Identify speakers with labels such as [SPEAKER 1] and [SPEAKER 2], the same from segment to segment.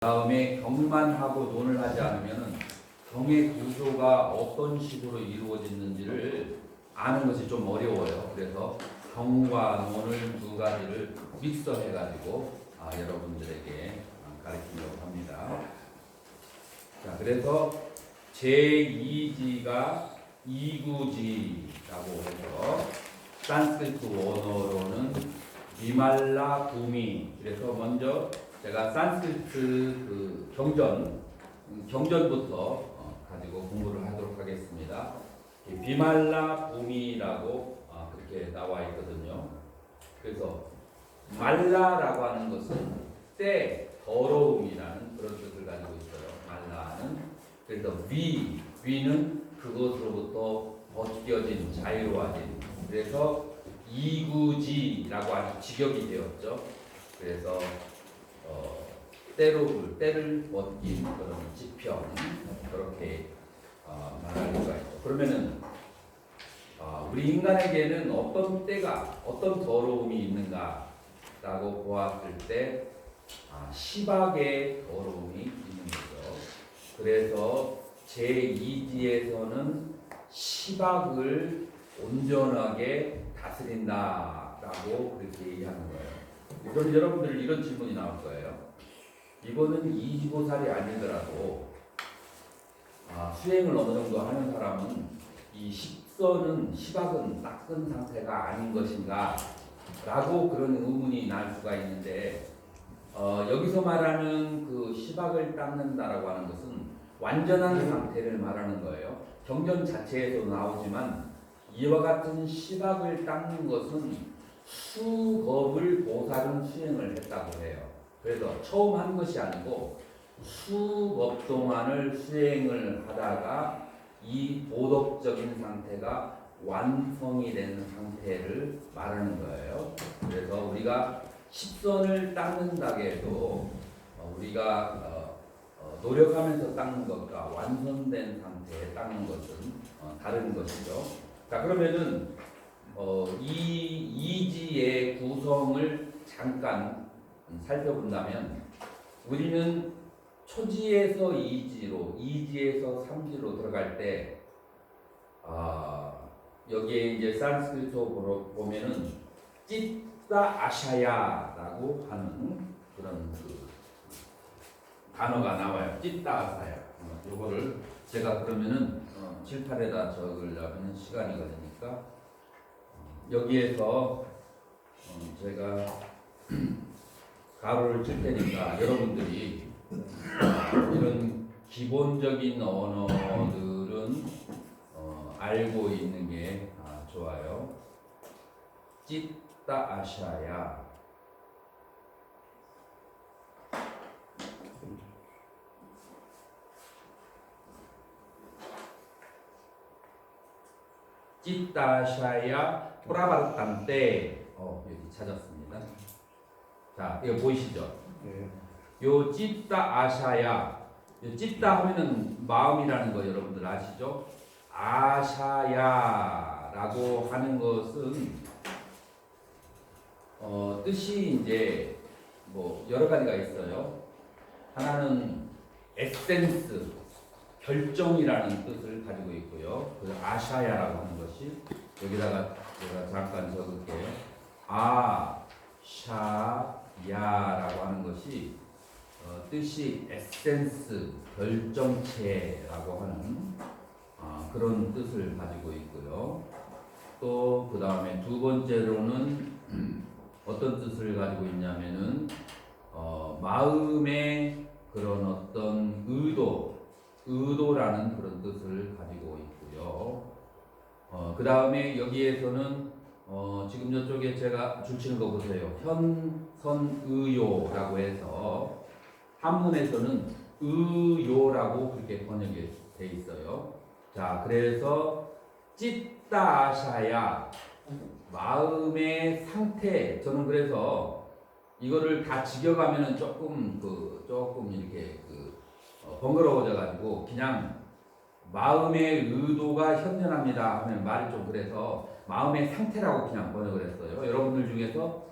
[SPEAKER 1] 다음에 경만 하고 논을 하지 않으면 경의 구조가 어떤 식으로 이루어졌는지를 아는 것이 좀 어려워요. 그래서 경과 논을 두 가지를 믹서해가지고 여러분들에게 가르치려고 합니다. 자, 그래서 제2지가 이구지라고 해서 산스크리트 원어로는 비말라 부미. 그래서 먼저 제가 산스크리트 그 경전부터 가지고 공부를 하도록 하겠습니다. 비말라 부미라고 그렇게 나와 있거든요. 그래서 말라라고 하는 것은 때, 더러움이라는 그런 뜻을 가지고 있어요. 말라는. 그래서 위는 그것으로부터 벗겨진, 자유로워진. 그래서 이구지라고 아주 직역이 되었죠. 그래서 때를 벗긴 그런 지평, 그렇게 말할 수가 있죠. 그러면은 우리 인간에게는 어떤 때가, 어떤 더러움이 있는가라고 보았을 때 시박의 더러움이 있는 거죠. 그래서 제2지에서는 시박을 온전하게 다스린다라고 그렇게 얘기하는 거예요. 그럼 여러분들 이런 질문이 나올 거예요. 이거는 이지보살이 아니더라도 수행을 어느 정도 하는 사람은 이 식선은 시박은 닦은 상태가 아닌 것인가 라고 그런 의문이 날 수가 있는데 여기서 말하는 그 시박을 닦는다라고 하는 것은 완전한 상태를 말하는 거예요. 경전 자체에도 나오지만 이와 같은 시박을 닦는 것은 수겁을 보살은 수행을 했다고 해요. 그래서 처음 한 것이 아니고 수겁 동안을 수행을 하다가 이 보덕적인 상태가 완성이 된 상태를 말하는 거예요. 그래서 우리가 십선을 닦는다고 해도 우리가 노력하면서 닦는 것과 완성된 상태에 닦는 것은 다른 것이죠. 자, 그러면은 이 이지의 구성을 잠깐 살펴본다면 우리는 초지에서 이지로, 이지에서 삼지로 들어갈 때 여기에 이제 산스크리트어로 보면은 찌따 아샤야라고 하는 그런 단어가 나와요. 찌따 아샤야. 요거를 제가 그러면은 칠판에다 적으려면 시간이 걸리니까 여기에서 제가 가로를 칠 테니까 여러분들이 이런 기본적인 언어들은 알고 있는 게 좋아요. 찌따 아샤야. 찌따샤야 프라바르탄테. 여기 찾았습니다. 자, 이거 보이시죠?
[SPEAKER 2] 네.
[SPEAKER 1] 요 찌따 아샤야. 요 찌따 하면은 마음이라는 거 여러분들 아시죠? 아샤야라고 하는 것은 뜻이 이제 뭐 여러 가지가 있어요. 하나는 에센스, 결정이라는 뜻을 가지고 있고요. 그 아샤야라고 하는 것이 여기다가 제가 잠깐 적을게요. 아샤야라고 하는 것이 뜻이 에센스, 결정체라고 하는 그런 뜻을 가지고 있고요. 또 그 다음에 두 번째로는 어떤 뜻을 가지고 있냐면은 마음의 그런 어떤 의도라는 그런 뜻을 가지고 있고요. 그 다음에 여기에서는 지금 이쪽에 제가 줄치는 거 보세요. 현선의요라고 해서 한문에서는 의요라고 그렇게 번역이 돼 있어요. 자, 그래서 찌따아샤야, 마음의 상태. 저는 그래서 이거를 다 직역하면은 조금 이렇게 번거로워져 가지고 그냥 마음의 의도가 현존합니다 하면 말이 좀 그래서 마음의 상태라고 그냥 번역을 했어요. 여러분들 중에서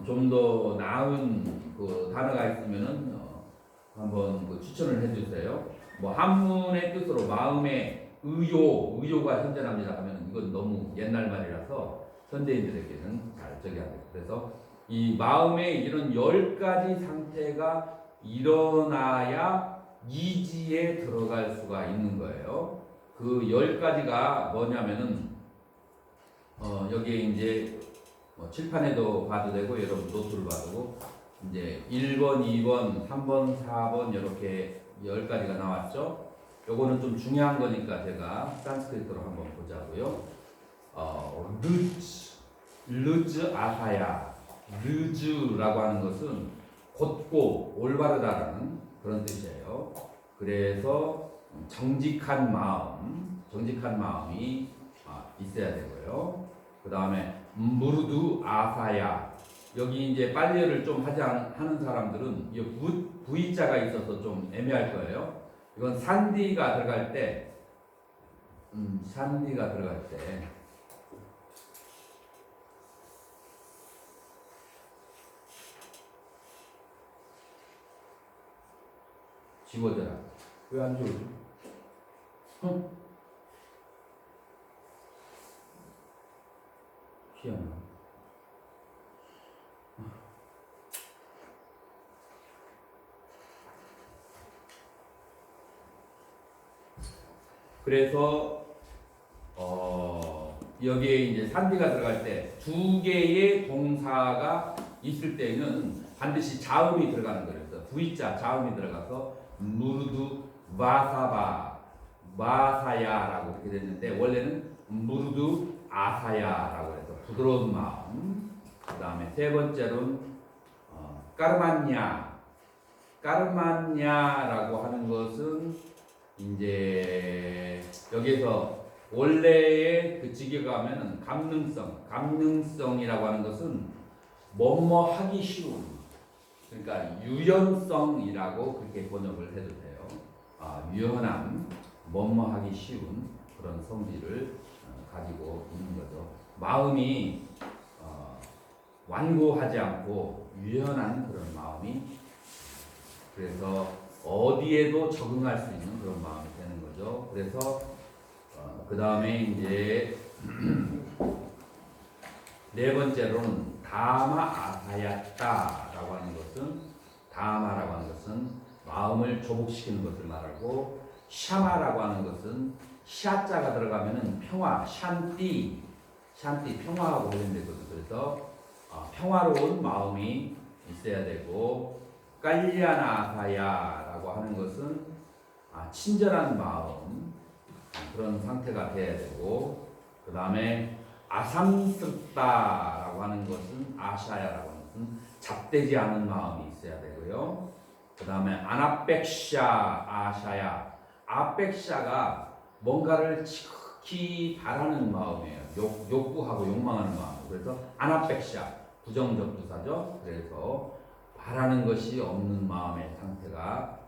[SPEAKER 1] 좀 더 나은 그 단어가 있으면은 한번 그 추천을 해주세요. 뭐 한문의 뜻으로 마음의 의요가 현존합니다 하면 이건 너무 옛날 말이라서 현대인들에게는 잘 저기 안 돼요. 그래서 이 마음의 이런 10가지 상태가 일어나야 이지에 들어갈 수가 있는 거예요. 그 10가지가 뭐냐면은 여기에 이제 칠판에도 봐도 되고 여러분 노트를 봐도 이제 1번, 2번, 3번, 4번 이렇게 10가지가 나왔죠. 요거는 좀 중요한 거니까 제가 산스크리트로 한번 보자고요. 르즈 아하야. 르즈라고 하는 것은 곧고 올바르다라는 그런 뜻이에요. 그래서 정직한 마음이 있어야 되고요. 그 다음에 무르두 아사야. 여기 이제 빨래를 좀 하는 사람들은 이 V자가 있어서 좀 애매할 거예요. 이건 산디가 들어갈 때, 지워져라. 왜 안 지워져? 희한하네. 그래서 여기에 이제 산디가 들어갈 때 2개의 동사가 있을 때는 반드시 자음이 들어가는 거예요. 그래서 V자 자음이 들어가서 무르두 마사야라고 이렇게 됐는데 원래는 무르두 아사야라고 해서 부드러운 마음. 그 다음에 세 번째로는 까르만냐라고 하는 것은 이제 여기서 원래의 그 직역을 하면은 감능성이라고 하는 것은 뭐뭐 하기 쉬운, 그러니까 유연성이라고 그렇게 번역을 해도 돼요. 유연함, 뭐뭐 하기 쉬운 그런 성질을 가지고 있는 거죠. 마음이 완고하지 않고 유연한 그런 마음이, 그래서 어디에도 적응할 수 있는 그런 마음이 되는 거죠. 그래서 그 다음에 이제 네 번째로는 다마 아사야타라고 하는 것은, 다마라고 하는 것은 마음을 조복시키는 것을 말하고, 샤마라고 하는 것은 샤자가 들어가면은 평화, 샨띠 평화하고 관련되거든요. 그래서 평화로운 마음이 있어야 되고, 깔리아나아사야라고 하는 것은 친절한 마음, 그런 상태가 돼야 되고, 그 다음에 아삼스럽다라고 하는 것은, 아샤야라고 하는 것은 잡되지 않은 마음이 있어야 되고요. 그 다음에 아나백샤 아샤야, 아백샤가 뭔가를 지극히 바라는 마음이에요. 욕구하고 욕망하는 마음. 그래서 아나백샤, 부정적 부사죠. 그래서 바라는 것이 없는 마음의 상태가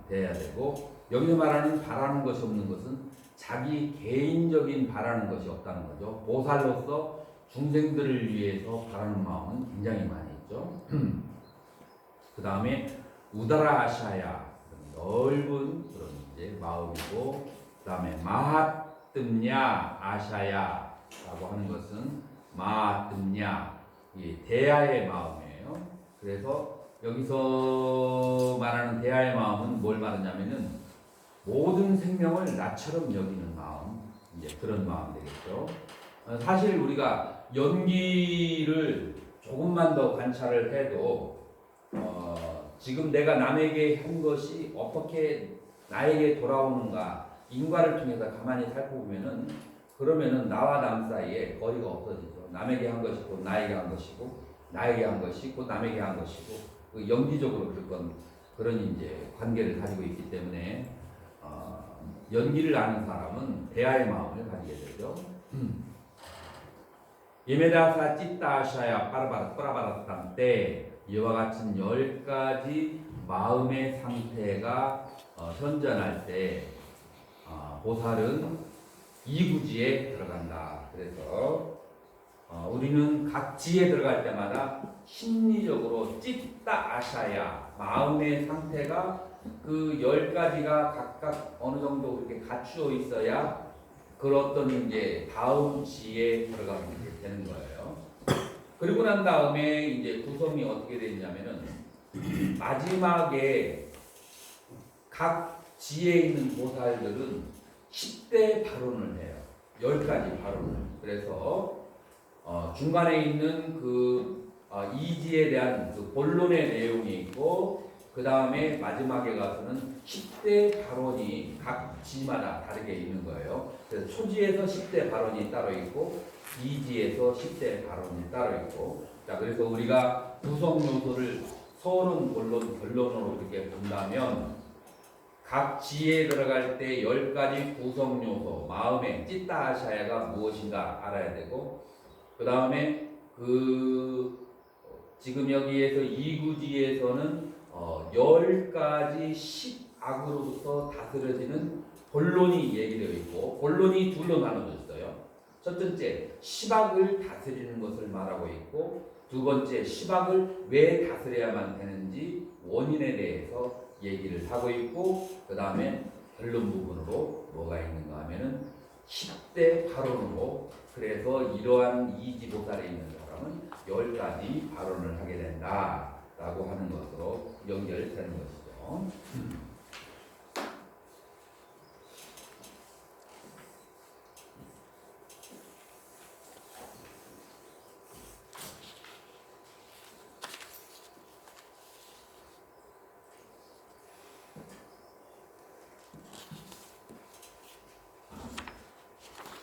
[SPEAKER 1] 돼야 되고, 여기서 말하는 바라는 것이 없는 것은 자기 개인적인 바라는 것이 없다는 거죠. 보살로서 중생들을 위해서 바라는 마음은 굉장히 많이 있죠. 그 다음에 우다라아샤야, 넓은 그런 이제 마음이고, 그 다음에 마하뜸냐 아샤야라고 하는 것은 마하뜸냐, 이 대야의 마음이에요. 그래서 여기서 말하는 대야의 마음은 뭘 말하냐면은 모든 생명을 나처럼 여기는 마음, 이제 그런 마음 되겠죠. 사실 우리가 연기를 조금만 더 관찰을 해도 지금 내가 남에게 한 것이 어떻게 나에게 돌아오는가, 인과를 통해서 가만히 살펴보면은, 그러면은 나와 남 사이에 거리가 없어지죠. 남에게 한 것이 곧 나에게 한 것이고, 나에게 한 것이 곧 남에게 한 것이고, 그 연기적으로 그런 이제 관계를 가지고 있기 때문에 연기를 아는 사람은 대화의 마음을 가지게 되죠. 예메다사 찌따샤야 빠라바라탄 때 이와 같은 10가지 마음의 상태가 현존할 때 보살은 이구지에 들어간다. 그래서 우리는 각 지에 들어갈 때마다 심리적으로 찌따 아샤야, 마음의 상태가 그 10가지가 각각 어느 정도 이렇게 갖추어 있어야 그런 이제 다음 지에 들어가게 되는 거예요. 그리고 난 다음에 이제 구성이 어떻게 되냐면은 마지막에 각 지에 있는 보살들은 10대 발언을 해요. 10가지 발언을. 그래서 중간에 있는 그 이지에 대한 그 본론의 내용이 있고, 그 다음에 마지막에 가서는 10대 발언이 각 지마다 다르게 있는 거예요. 그래서 초지에서 10대 발언이 따로 있고, 이지에서 10대 발언이 따로 있고. 자, 그래서 우리가 구성 요소를 서론, 본론, 결론으로 이렇게 본다면, 각 지에 들어갈 때 10가지 구성 요소, 마음의 찌따아샤야가 무엇인가 알아야 되고, 그 다음에 지금 여기에서 이구지에서는 10가지 10악으로부터 다스려지는 본론이 얘기되어 있고, 본론이 둘로 나눠져 있어요. 첫 번째, 10악을 다스리는 것을 말하고 있고, 두 번째, 10악을 왜 다스려야만 되는지 원인에 대해서 얘기를 하고 있고, 그 다음에 결론 부분으로 뭐가 있는가 하면은 10대 발언으로, 그래서 이러한 이지보살에 있는 사람은 10가지 발언을 하게 된다 라고 하는 것으로 연결되는 것이죠.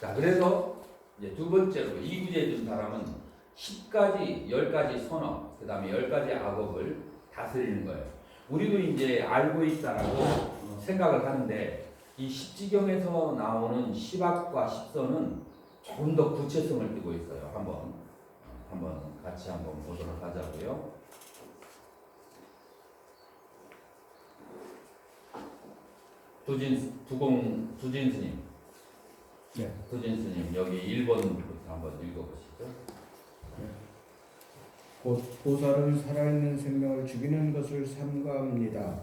[SPEAKER 1] 자, 그래서 이제 두 번째로 이구제에 든 사람은 10가지 선언, 그 다음에 10가지 악업을 다스리는 거예요. 우리도 이제 알고 있다라고 생각을 하는데, 이 십지경에서 나오는 10악과 10선은 조금 더 구체성을 띠고 있어요. 한번 같이 한번 보도록 하자고요. 두진 스님.
[SPEAKER 2] 네.
[SPEAKER 1] 두진 스님, 여기 1번부터 한번 읽어보시죠.
[SPEAKER 2] 네. 곧 보살은 살아있는 생명을 죽이는 것을 삼가합니다.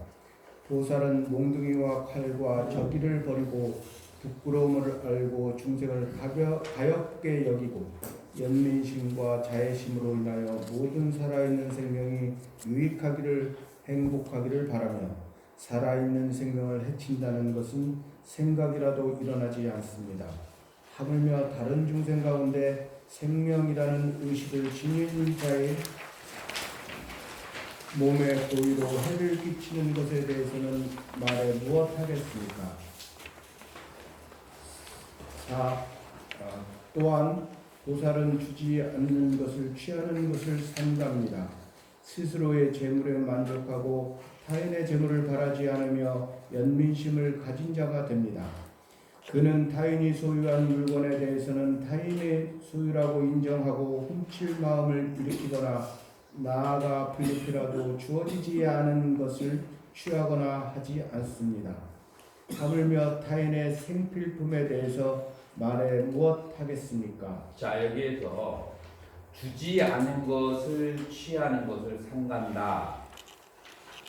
[SPEAKER 2] 보살은 몽둥이와 칼과 저기를 버리고 부끄러움을 알고 중생을 가볍게 여기고 연민심과 자애심으로 인하여 모든 살아있는 생명이 유익하기를, 행복하기를 바라며 살아있는 생명을 해친다는 것은 생각이라도 일어나지 않습니다. 하물며 다른 중생 가운데 생명이라는 의식을 지닌 자의 몸의 고의로 해를 끼치는 것에 대해서는 말해 무엇하겠습니까? 또한 보살은 주지 않는 것을 취하는 것을 삼가합니다. 스스로의 재물에 만족하고 타인의 재물을 바라지 않으며 연민심을 가진 자가 됩니다. 그는 타인이 소유한 물건에 대해서는 타인의 소유라고 인정하고 훔칠 마음을 일으키거나 나아가 불리더라도 주어지지 않은 것을 취하거나 하지 않습니다. 하물며 타인의 생필품에 대해서 말해 무엇하겠습니까?
[SPEAKER 1] 자, 여기에서 주지 않은 것을 취하는 것을 삼간다.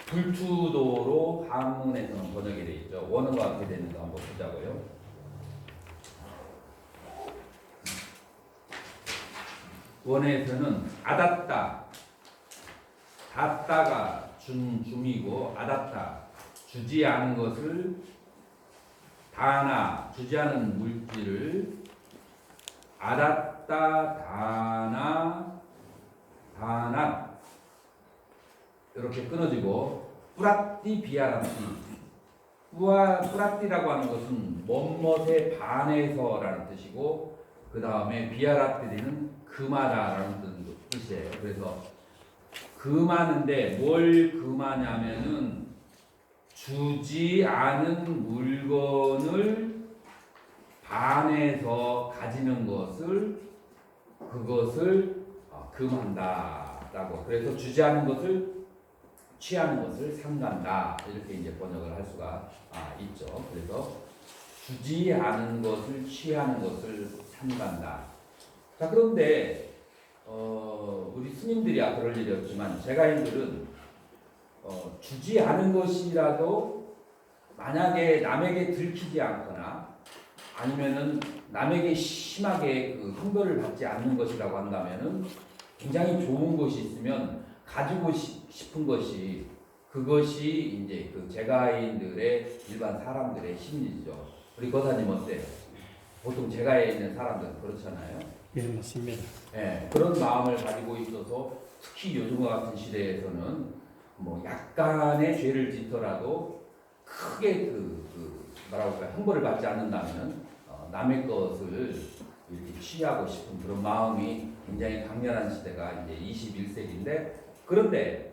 [SPEAKER 1] 불투도로 한문에서는 번역이 되어 있죠. 원어가 어떻게 되는지 한번 보자고요. 원에서는 아닫다, 닫다가 중이고, 아닫다, 주지 않은 것을, 다나, 주지 않은 물질을, 아닫다, 다나, 이렇게 끊어지고, 뿌라띠 비아람띠. 뿌라띠라고 하는 것은 멋멋에 반해서라는 뜻이고, 그 다음에 비아라띠는 금하다라는 뜻이에요. 그래서 금하는데 뭘 금하냐면은 주지 않은 물건을 반해서 가지는 그것을 금한다라고. 그래서 주지 않은 것을 취하는 것을 삼간다, 이렇게 이제 번역을 할 수가 있죠. 그래서 주지 않은 것을 취하는 것을 삼간다. 자, 그런데 우리 스님들이야 그럴 일이 없지만 제가인들은 주지 않은 것이라도 만약에 남에게 들키지 않거나 아니면은 남에게 심하게 그 형벌을 받지 않는 것이라고 한다면은 굉장히 좋은 것이 있으면 가지고 싶은 것이 그것이 이제 그 제가인들의 일반 사람들의 심리죠. 우리 거사님 어때요? 보통 제가에 있는 사람들은 그렇잖아요.
[SPEAKER 3] 예, 맞습니다.
[SPEAKER 1] 예, 그런 마음을 가지고 있어서 특히 요즘과 같은 시대에서는 뭐 약간의 죄를 짓더라도 크게 뭐라고 할까 형벌을 받지 않는다면 남의 것을 이렇게 취하고 싶은 그런 마음이 굉장히 강렬한 시대가 이제 21세기인데 그런데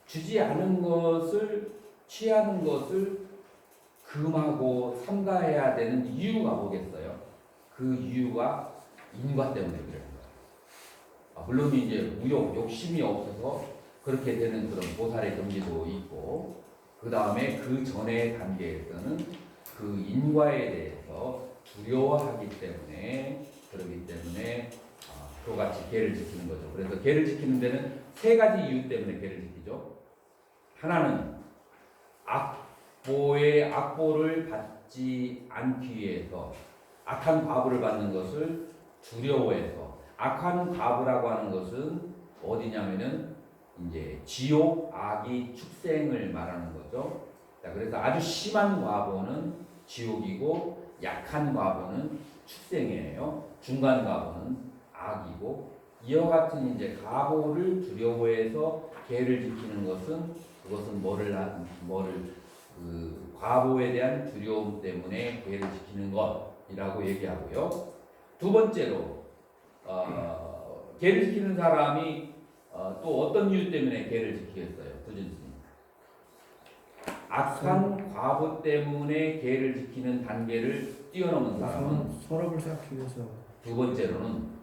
[SPEAKER 1] 주지 않은 것을 취하는 것을 금하고 삼가해야 되는 이유가 뭐겠어요? 그 이유가 인과 때문에 그래요. 물론 이제 무욕, 욕심이 없어서 그렇게 되는 그런 보살의 경지도 있고 그 다음에 그 전의 단계에서는 그 인과에 대해서 두려워하기 때문에 그러기 때문에 그와 같이 계를 지키는 거죠. 그래서 계를 지키는 데는 세 가지 이유 때문에 계를 지키죠. 하나는 악보를 받지 않기 위해서 악한 과보를 받는 것을 두려워해서 악한 과보라고 하는 것은 어디냐면은 이제 지옥 악이 축생을 말하는 거죠. 자, 그래서 아주 심한 과보는 지옥이고 약한 과보는 축생이에요. 중간 과보는 악이고 이와 같은 이제 과보를 두려워해서 계를 지키는 것은 그것은 그 과보에 대한 두려움 때문에 계를 지키는 것이라고 얘기하고요. 두 번째로 계를 지키는 사람이 또 어떤 이유 때문에 계를 지키겠어요? 도진스님. 악한 과보 때문에 계를 지키는 단계를 뛰어넘은 사람은
[SPEAKER 2] 선업을 쌓기 위해서.
[SPEAKER 1] 두 번째로는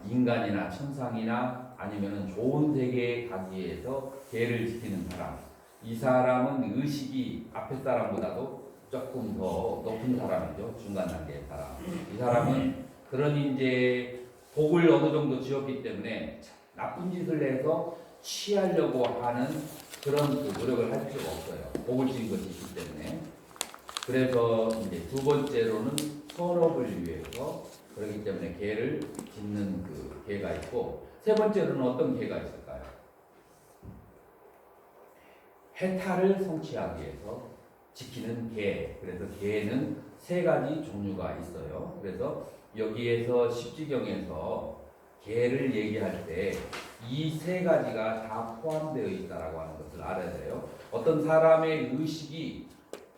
[SPEAKER 1] 인간이나 천상이나 아니면은 좋은 세계에 가기 위해서 계를 지키는 사람. 이 사람은 의식이 앞에 사람보다도 조금 더 높은 사람이죠. 중간 단계의 사람. 이 사람은 그런 이제 복을 어느 정도 지었기 때문에 나쁜 짓을 해서 취하려고 하는 그런 노력을 할 필요가 없어요. 복을 지은 것이 있기 때문에. 그래서 이제 두 번째로는 선업을 위해서 그렇기 때문에 계를 짓는 그 계가 있고 세 번째로는 어떤 계가 있을까요? 해탈을 성취하기 위해서 지키는 계. 그래서 계는 세 가지 종류가 있어요. 그래서 여기에서 십지경에서 계를 얘기할 때 이 세 가지가 다 포함되어 있다라고 하는 것을 알아야 돼요. 어떤 사람의 의식이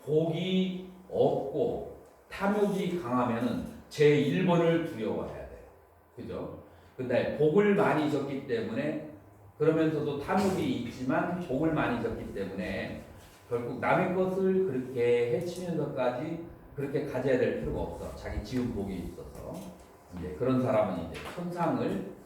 [SPEAKER 1] 복이 없고 탐욕이 강하면은 제 1번을 두려워해야 돼요. 그죠? 근데 복을 많이 졌기 때문에 그러면서도 탐욕이 있지만 복을 많이 졌기 때문에 결국 남의 것을 그렇게 해치면서까지 그렇게 가져야 될 필요가 없어. 자기 지은 복이 있어서. 이제 그런 사람은 이제 천상을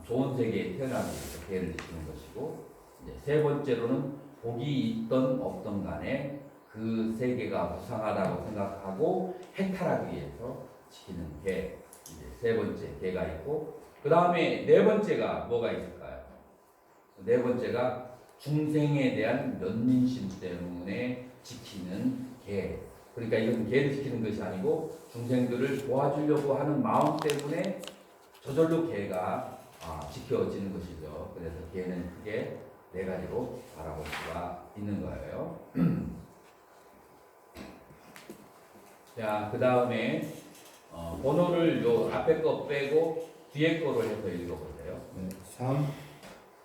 [SPEAKER 1] 좋은 세계에 태어나기 위해서 계를 지키는 것이고 이제 세 번째로는 복이 있던 없던 간에 그 세계가 무상하다고 생각하고 해탈하기 위해서 지키는 계. 이제 세 번째 계가 있고 그 다음에 네 번째가 뭐가 있을까요? 네 번째가 중생에 대한 연민심 때문에 지키는 계. 그러니까 이것은 계를 지키는 것이 아니고 중생들을 도와주려고 하는 마음 때문에 저절로 계가 지켜지는 것이죠. 그래서 계는 크게 네 가지로 바라볼 수가 있는 거예요. 자, 그 다음에 번호를 요 앞에 거 빼고 뒤에 거로 해서 읽어보세요.
[SPEAKER 2] 3.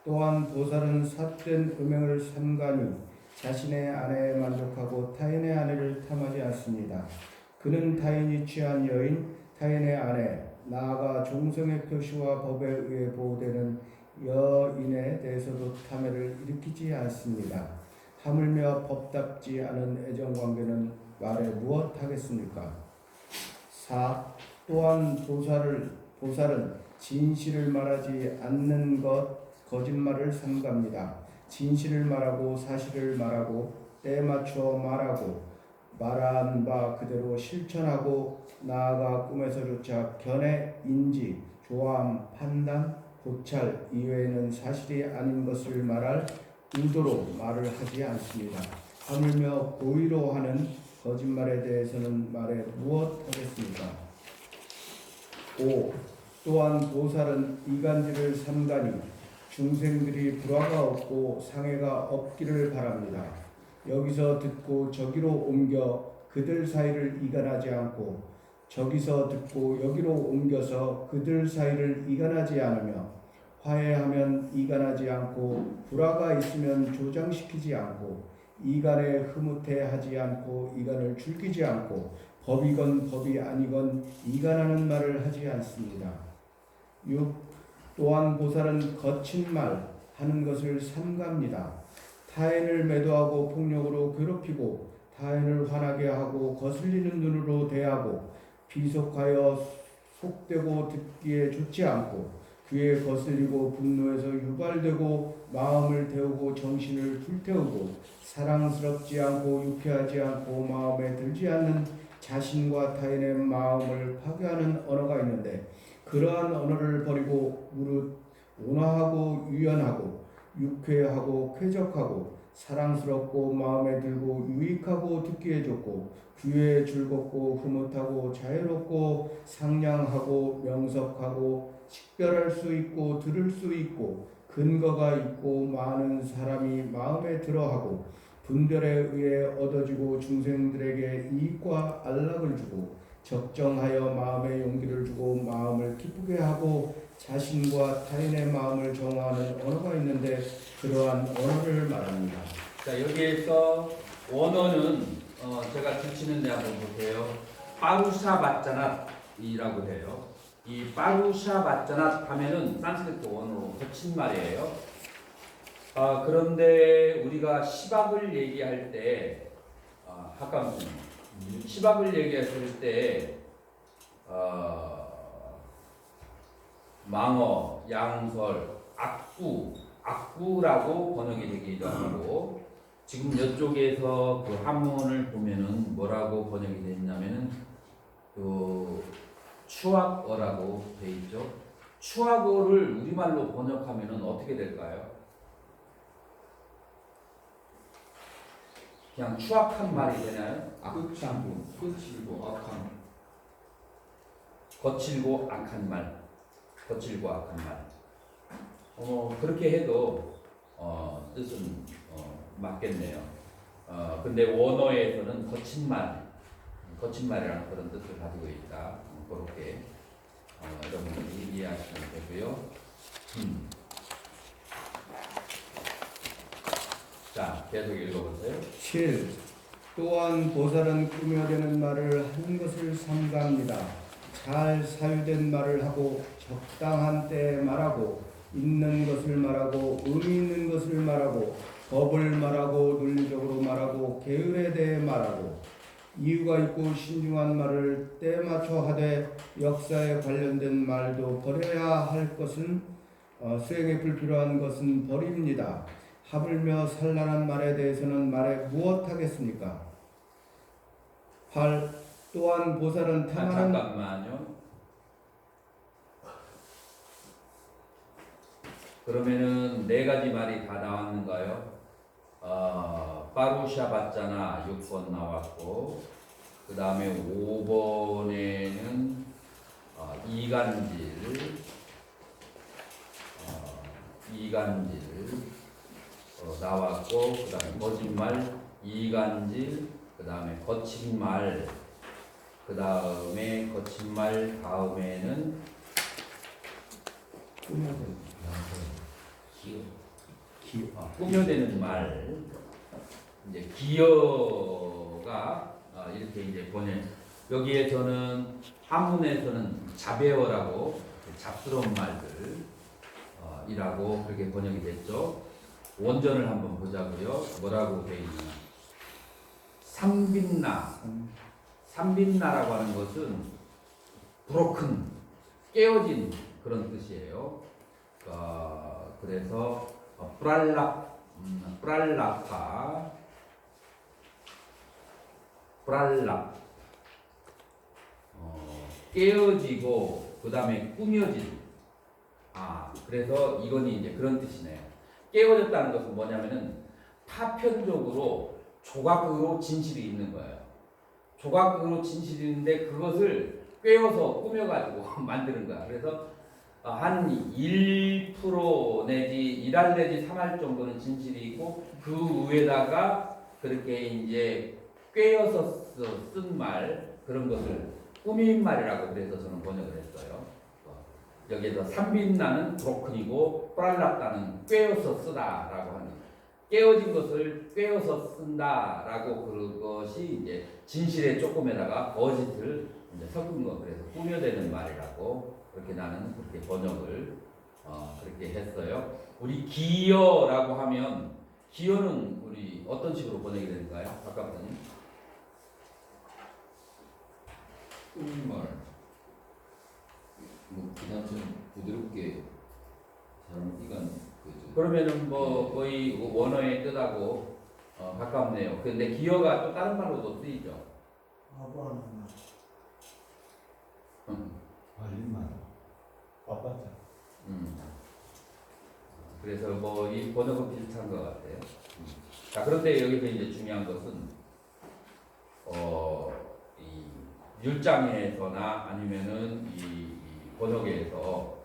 [SPEAKER 2] 또한 보살은 삿된 음행을 삼가니 자신의 아내에 만족하고 타인의 아내를 탐하지 않습니다. 그는 타인이 취한 여인, 타인의 아내, 나아가 종성의 표시와 법에 의해 보호되는 여인에 대해서도 탐욕을 일으키지 않습니다. 하물며 법답지 않은 애정관계는 말해 무엇하겠습니까? 4. 또한 보살은 진실을 말하지 않는 거짓말을 삼갑니다. 진실을 말하고 사실을 말하고 때에 맞춰 말하고 말한 바 그대로 실천하고 나아가 꿈에서조차 견해, 인지, 조함, 판단, 고찰 이외에는 사실이 아닌 것을 말할 의도로 말을 하지 않습니다. 하물며 고의로 하는 거짓말에 대해서는 말해 무엇하겠습니까? 5. 또한 보살은 이간질을 삼가니 중생들이 불화가 없고 상해가 없기를 바랍니다. 여기서 듣고 저기로 옮겨 그들 사이를 이간하지 않고 저기서 듣고 여기로 옮겨서 그들 사이를 이간하지 않으며 화해하면 이간하지 않고 불화가 있으면 조장시키지 않고 이간에 흐뭇해하지 않고 이간을 즐기지 않고 법이건 법이 아니건 이간하는 말을 하지 않습니다. 6. 또한 보살은 거친 말 하는 것을 삼갑니다. 타인을 매도하고 폭력으로 괴롭히고 타인을 화나게 하고 거슬리는 눈으로 대하고 비속하여 속되고 듣기에 좋지 않고 귀에 거슬리고 분노해서 유발되고 마음을 태우고 정신을 불태우고 사랑스럽지 않고 유쾌하지 않고 마음에 들지 않는 자신과 타인의 마음을 파괴하는 언어가 있는데 그러한 언어를 버리고 무릇 온화하고 유연하고 유쾌하고 쾌적하고 사랑스럽고 마음에 들고 유익하고 듣기에 좋고 귀에 즐겁고 흐뭇하고 자유롭고 상냥하고 명석하고 식별할 수 있고 들을 수 있고 근거가 있고 많은 사람이 마음에 들어하고 분별에 의해 얻어지고 중생들에게 이익과 안락을 주고 적정하여 마음에 용기를 주고 마음을 기쁘게 하고 자신과 타인의 마음을 정화하는 언어가 있는데 그러한 언어를 말합니다.
[SPEAKER 1] 자, 여기에서 원어는 제가 붙이는데 한번 보세요. 파루샤 바짜낫이라고 해요. 이 파루샤 바짜낫 하면은 산스크리트 원어로 거친 말이에요. 그런데 우리가 시박을 얘기할 때, 학감님, 시박을 얘기했을 때, 망어, 양설, 악구라고 번역이 되기도 하고, 지금 이쪽에서 그 한문을 보면은 뭐라고 번역이 됐냐면은 그 추악어라고 돼 있죠. 추악어를 우리말로 번역하면은 어떻게 될까요? 그냥 추악한 말이 되나요?
[SPEAKER 3] 거칠고 악한.
[SPEAKER 1] 거칠고 악한 말. 거칠고 악한 말. 그렇게 해도 뜻은 맞겠네요. 근데 원어에서는 거친 말이라는 그런 뜻을 가지고 있다. 그렇게 여러분들이 이해하시면 되고요. 자, 계속 읽어보세요.
[SPEAKER 2] 7. 또한 보살은 꾸며대는 말을 하는 것을 삼가합니다. 잘 사유된 말을 하고 적당한 때에 말하고 있는 것을 말하고 의미 있는 것을 말하고 법을 말하고 논리적으로 말하고 계율에 대해 말하고 이유가 있고 신중한 말을 때 맞춰 하되 역사에 관련된 말도 버려야 할 것은 수행에 불필요한 것은 버립니다. 하물며 산란한 말에 대해서는 말해 무엇하겠습니까? 8. 또한 보살은 탐하는
[SPEAKER 1] 잠깐만요. 그러면은 네 가지 말이 다 나왔는가요? 파루샤 바짜나 6번 나왔고, 그 다음에 5번에는 이간질 나왔고, 그 다음에 거짓말, 이간질, 그 다음에 거친 말, 그 다음에 거친 말 다음에는 꾸며대는 말, 이제 기여가 이렇게 이제 여기에서는 한문에서는 자배어라고 잡스러운 말들이라고 그렇게 번역이 됐죠. 원전을 한번 보자고요. 뭐라고 되어 있나? 삼빈나라고 하는 것은 브로큰, 깨어진 그런 뜻이에요. 그래서 프랄락, 깨어지고 그 다음에 꾸며진. 그래서 이거는 이제 그런 뜻이네요. 깨어졌다는 것은 뭐냐면은 파편적으로 조각으로 진실이 있는 거예요. 조각으로 진실이 있는데 그것을 꿰어서 꾸며가지고 만드는 거야. 그래서 한 1% 내지 1할 내지 3할 정도는 진실이 있고 그 위에다가 그렇게 이제 꿰어서 쓴 말 그런 것을 꾸민 말이라고 그래서 저는 번역을 했어요. 여기에서 삼빈나는 브로큰이고 프랄락다는 꿰어서 쓰다라고 하는 깨어진 것을 꿰어서 쓴다라고 그것이 이제 진실의 조금에다가 거짓을 이제 섞은 것 그래서 꾸며대는 말이라고 그렇게 나는 그렇게 번역을 그렇게 했어요. 우리 기여라고 하면 기여는 우리 어떤 식으로 번역이 되는가요? 박감사님?
[SPEAKER 3] 꾸민말 뭐 그냥처럼 부드럽게 사람 이간 그죠.
[SPEAKER 1] 그러면은 뭐 거의 원어의 뜻하고 가깝네요. 근데 기여가 또 다른 말로도 쓰이죠.
[SPEAKER 4] 아부하는 말.
[SPEAKER 5] 알림만 아빠자.
[SPEAKER 1] 그래서 뭐 이 번역은 비슷한 것 같아요. 자, 그런데 여기서 이제 중요한 것은 이 율장에서나 아니면은 이 번역에서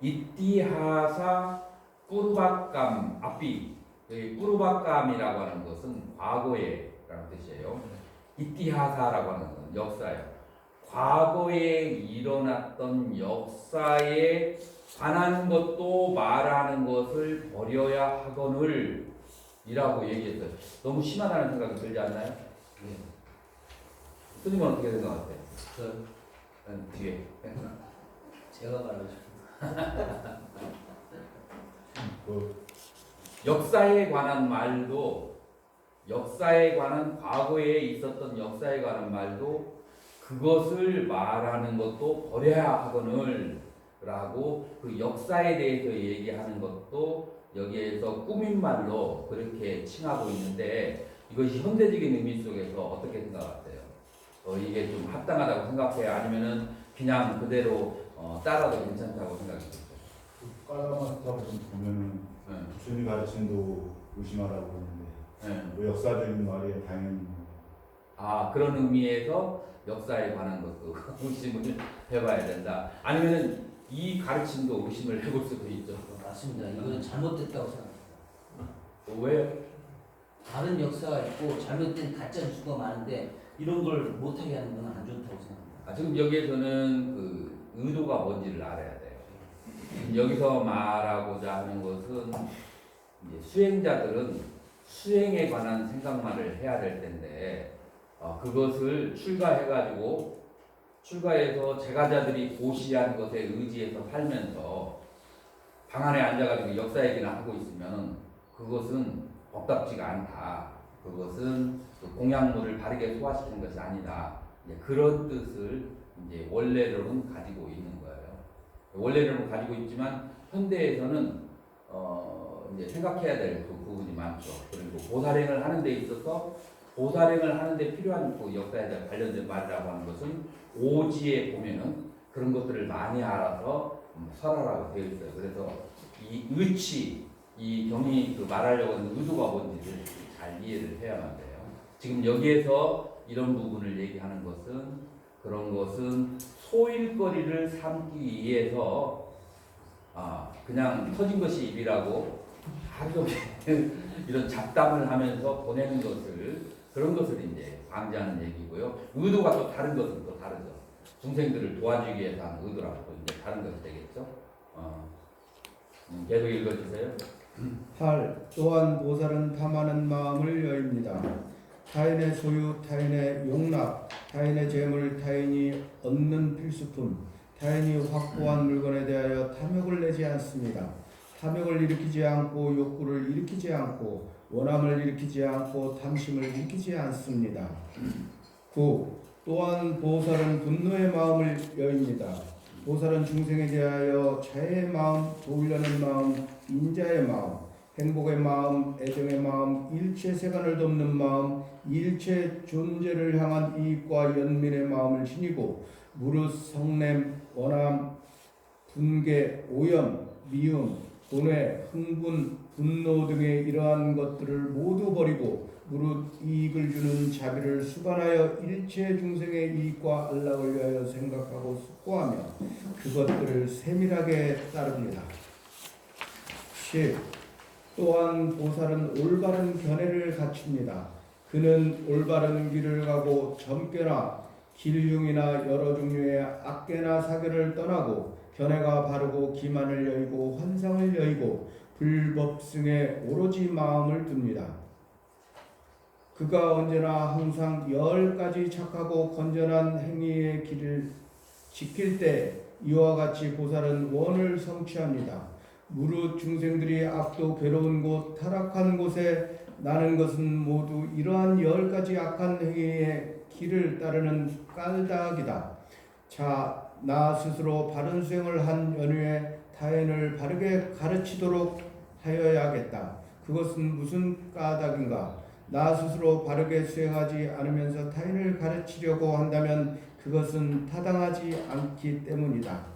[SPEAKER 1] 이띠하사 꾸르박감 앞비 꾸르박감이라고 하는 것은 과거에라는 뜻이에요. 이띠하사라고 하는 건 역사예요. 과거에 일어났던 역사에 관한 것도 말하는 것을 버려야 하거늘 이라고 얘기했어요. 너무 심하다는 생각이 들지 않나요?
[SPEAKER 3] 네.
[SPEAKER 1] 스님은 어떻게 생각하세요?
[SPEAKER 6] 저
[SPEAKER 1] 뒤에
[SPEAKER 6] 제가 말하고 싶은
[SPEAKER 5] 그
[SPEAKER 1] 역사에 관한 말도 역사에 관한 과거에 있었던 역사에 관한 말도 그것을 말하는 것도 버려야 하거늘 라고 그 역사에 대해서 얘기하는 것도 여기에서 꾸민 말로 그렇게 칭하고 있는데 이것이 현대적인 의미 속에서 어떻게 생각하세요? 이게 좀 합당하다고 생각해요? 아니면은 그냥 그대로 따라도 괜찮다고 생각하세요?
[SPEAKER 5] 까다마스터 보면은 부처님이 가르침도 의심하라고 하는데
[SPEAKER 1] 네.
[SPEAKER 5] 그 역사적인 말이 당연히
[SPEAKER 1] 그런 의미에서 역사에 관한 것도 의심을 해봐야 된다. 아니면은 이 가르침도 의심을 해볼 수도 있죠.
[SPEAKER 6] 맞습니다. 이거는 잘못됐다고 생각합니다.
[SPEAKER 1] 왜?
[SPEAKER 6] 다른 역사가 있고 잘못된 가짜 뉴스가 많은데 이런 걸 못하게 하는 건 안 좋다고 생각합니다.
[SPEAKER 1] 지금 여기에서는 그 의도가 뭔지를 알아야 돼요. 여기서 말하고자 하는 것은 이제 수행자들은 수행에 관한 생각만을 해야 될 텐데 그것을 출가해서 제가자들이 고시한 것에 의지해서 살면서 방 안에 앉아가지고 역사 얘기나 하고 있으면 그것은 법답지가 않다. 그것은 그 공약물을 바르게 소화시키는 것이 아니다. 이제 그런 뜻을 이제 원래로는 가지고 있는 거예요. 원래로는 가지고 있지만 현대에서는 이제 생각해야 될 그 부분이 많죠. 그리고 보살행을 하는 데 있어서 보살행을 하는 데 필요한 그 역사에 관련된 말이라고 하는 것은 오지에 보면은 그런 것들을 많이 알아서 설하라고 되어 있어요. 그래서 이 의치, 이 경이 그 말하려고 하는 의도가 뭔지를 잘 이해를 해야만 돼요. 지금 여기에서 이런 부분을 얘기하는 것은 그런 것은 소일거리를 삼기 위해서 그냥 터진 것이 입이라고 하루 종일 이런 잡담을 하면서 보내는 것을 그런 것을 이제 방지하는 얘기고요. 의도가 또 다른 것은 또 다르죠. 중생들을 도와주기 위해서 하는 의도라고 또 이제 다른 것이 되겠죠. 계속 읽어주세요.
[SPEAKER 2] 8. 또한 보살은 탐하는 마음을 여입니다. 타인의 소유, 타인의 용납, 타인의 재물, 타인이 얻는 필수품, 타인이 확보한 물건에 대하여 탐욕을 내지 않습니다. 탐욕을 일으키지 않고 욕구를 일으키지 않고 원함을 일으키지 않고 탐심을 일으키지 않습니다. 9. 또한 보살은 분노의 마음을 여입니다. 보살은 중생에 대하여 자애의 마음, 도우려는 마음, 인자의 마음, 행복의 마음, 애정의 마음, 일체 세간을 돕는 마음, 일체 존재를 향한 이익과 연민의 마음을 지니고 무릇 성냄, 원함, 분개, 오염, 미움, 돈의 흥분, 분노 등의 이러한 것들을 모두 버리고 무릇 이익을 주는 자비를 수반하여 일체 중생의 이익과 안락을 위하여 생각하고 숙고하며 그것들을 세밀하게 따릅니다. 10. 또한 보살은 올바른 견해를 갖춥니다. 그는 올바른 길을 가고 점괘나 길흉이나 여러 종류의 악계나 사견을 떠나고 견해가 바르고 기만을 여의고 환상을 여의고 불법승에 오로지 마음을 둡니다. 그가 언제나 항상 10가지 착하고 건전한 행위의 길을 지킬 때 이와 같이 보살은 원을 성취합니다. 무릇 중생들이 악도 괴로운 곳 타락한 곳에 나는 것은 모두 이러한 10가지 악한 행위의 길을 따르는 까닭이다. 자, 나 스스로 바른 수행을 한 연후에 타인을 바르게 가르치도록 하여야겠다. 그것은 무슨 까닭인가? 나 스스로 바르게 수행하지 않으면서 타인을 가르치려고 한다면 그것은 타당하지 않기 때문이다.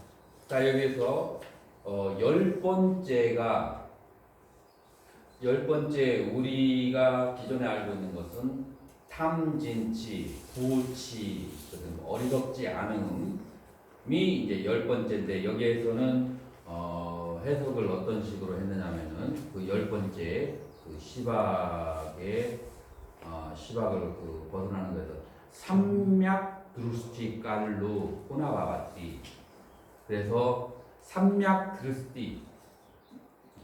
[SPEAKER 1] 자, 여기서 10번째가 10번째 우리가 기존에 알고 있는 것은 탐진치, 부치, 어리석지 않음이 이제 10번째인데 여기에서는 해석을 어떤 식으로 했느냐면은 그 10번째 그 시박을 그 벗어나는 거에서 삼맥 드루스티 깔루 꾸나바바티. 그래서 삼맥 드루스티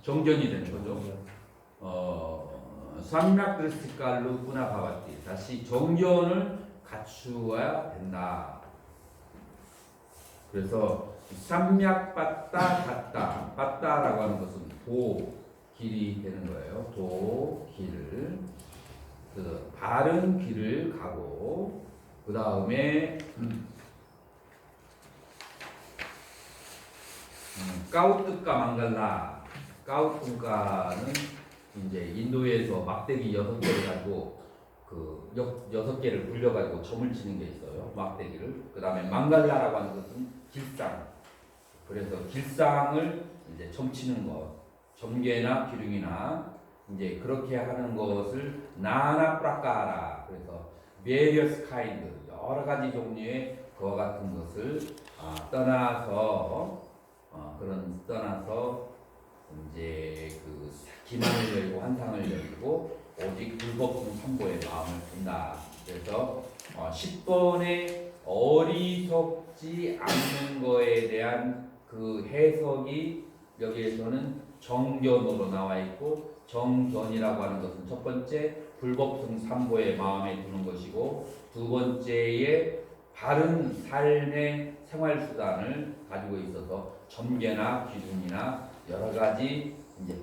[SPEAKER 1] 정견이 되는 거죠. 삼맥 드루스티 깔루 꾸나바바티. 다시 정견을 갖추어야 된다. 그래서 삼맥 빠따 갔다. 빠따라고 하는 것은 도 길이 되는 거예요. 도 길. 그 바른 길을 가고 그 다음에 까우뜨까 망갈라. 까우뜨까는 이제 인도에서 막대기 6개를 가지고 그 6개를 굴려가지고 점을 치는 게 있어요. 막대기를. 그 다음에 망갈라라고 하는 것은 길상. 그래서 길상을 이제 점치는 것. 점괘나 기륭이나 이제 그렇게 하는 것을 나나 프라카라. 그래서 various kind 여러 가지 종류의 그와 같은 것을 떠나서 이제 그 기만을 열고 환상을 열고 오직 불법성 삼보의 마음을 둔다. 그래서 10번의 어리석지 않는 거에 대한 그 해석이 여기에서는 정견으로 나와 있고, 정견이라고 하는 것은 첫 번째 불법성 삼보의 마음에 두는 것이고, 두 번째에 바른 삶의 생활 수단을 가지고 있어서 점괘나 기준이나 여러 가지 이제